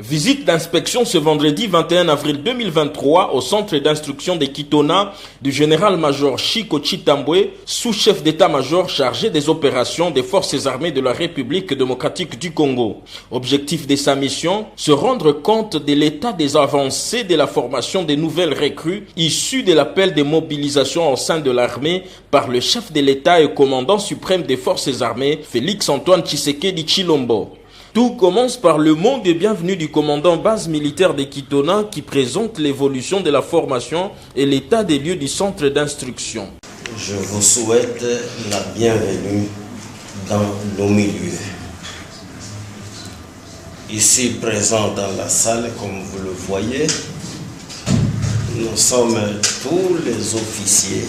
Visite d'inspection ce vendredi 21 avril 2023 au centre d'instruction de Kitona du général-major Chiko Chitambwe, sous-chef d'état-major chargé des opérations des forces armées de la République démocratique du Congo. Objectif de sa mission, se rendre compte de l'état des avancées de la formation des nouvelles recrues issues de l'appel de mobilisation au sein de l'armée par le chef de l'État et commandant suprême des forces armées, Félix-Antoine Tshisekedi Tshilombo. Tout commence par le mot de bienvenue du commandant base militaire de Kitona qui présente l'évolution de la formation et l'état des lieux du centre d'instruction. Je vous souhaite la bienvenue dans nos milieux. Ici présent dans la salle, comme vous le voyez, nous sommes tous les officiers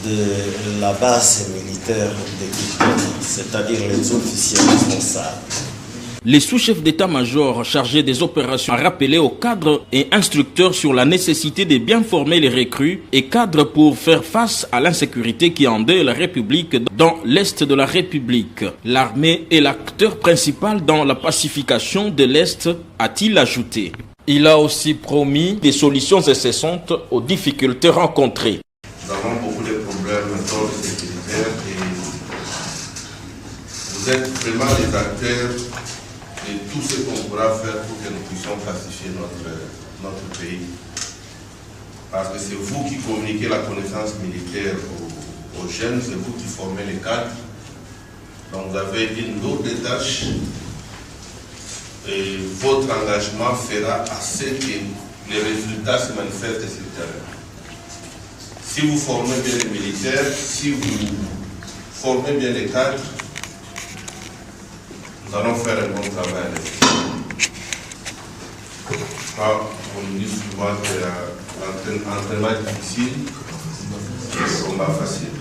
de la base militaire de Kitona, c'est-à-dire les officiers responsables. Les sous-chefs d'état-major chargés des opérations ont rappelé aux cadres et instructeurs sur la nécessité de bien former les recrues et cadres pour faire face à l'insécurité qui endeuille la République dans l'Est de la République. L'armée est l'acteur principal dans la pacification de l'Est, a-t-il ajouté. Il a aussi promis des solutions incessantes aux difficultés rencontrées. Nous avons beaucoup de problèmes dans le sécuritaire et vous êtes vraiment les acteurs de tout ce qu'on pourra faire pour que nous puissions pacifier notre pays. Parce que c'est vous qui communiquez la connaissance militaire aux jeunes, c'est vous qui formez les cadres. Donc vous avez une lourde tâche et votre engagement fera à ce que les résultats se manifestent sur le terrain. Si vous formez bien les militaires, si vous formez bien les cadres, nous allons faire un bon travail. On dit souvent que l'entraînement difficile, le combat facile.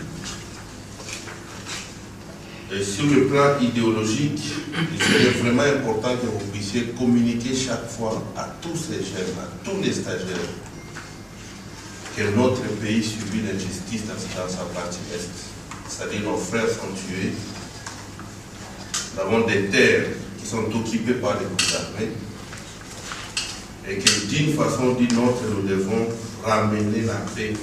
Et sur le plan idéologique, il serait vraiment important que vous puissiez communiquer chaque fois à tous ces jeunes, à tous les stagiaires, que notre pays subit l'injustice dans sa partie est. C'est-à-dire nos frères sont tués. Nous avons des terres qui sont occupées par les groupes armés. Et que d'une façon ou d'une autre, nous devons ramener la paix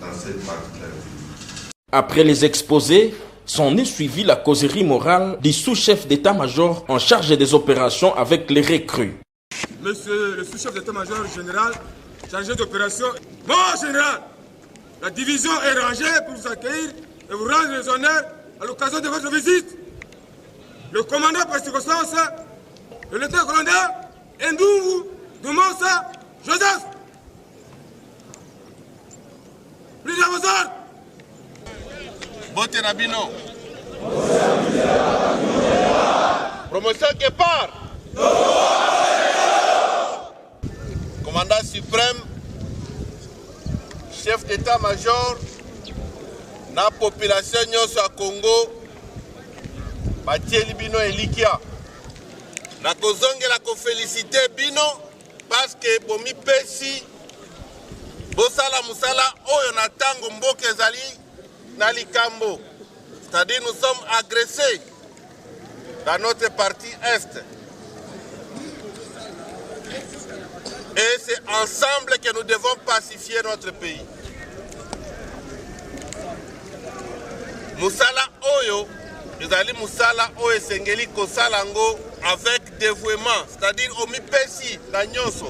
dans cette partie de la République. Après les exposés, s'en est suivi la causerie morale du sous-chef d'état-major en charge des opérations avec les recrues. Monsieur le sous-chef d'état-major général, chargé d'opération. Bon, général, la division est rangée pour vous accueillir et vous rendre les honneurs à l'occasion de votre visite. Le commandant par circonstance, le lieutenant-colonel Ndungu Dumonsa Joseph. Plus à vos ordres. Bote Rabino. Promotion qui part. Commandant suprême, chef d'état-major, la population nyonso à Congo, Batieli Bino Elikia. Na kozonge la ko féliciter Bino parce que bomi pesi bosala musala oyo na tango mboka ezali na likambo. C'est-à-dire nous sommes agressés dans notre partie est. Et c'est ensemble que nous devons pacifier notre pays. Musala Oyo, nous allons Musala Oyo Sengeli Kosalango avec dévouement, c'est-à-dire Omipesi, la Nyonso.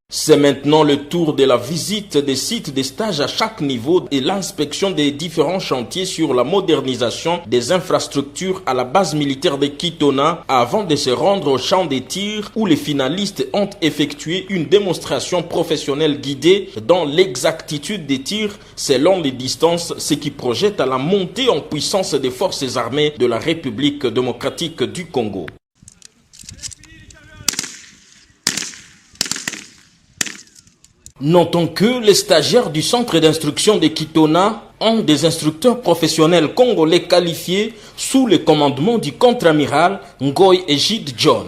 C'est maintenant le tour de la visite des sites de stage à chaque niveau et l'inspection des différents chantiers sur la modernisation des infrastructures à la base militaire de Kitona avant de se rendre au champ des tirs où les finalistes ont effectué une démonstration professionnelle guidée dans l'exactitude des tirs selon les distances, ce qui projette à la montée en puissance des forces armées de la République démocratique du Congo. Notons que les stagiaires du centre d'instruction de Kitona ont des instructeurs professionnels congolais qualifiés sous le commandement du contre-amiral Ngoy Ejid John.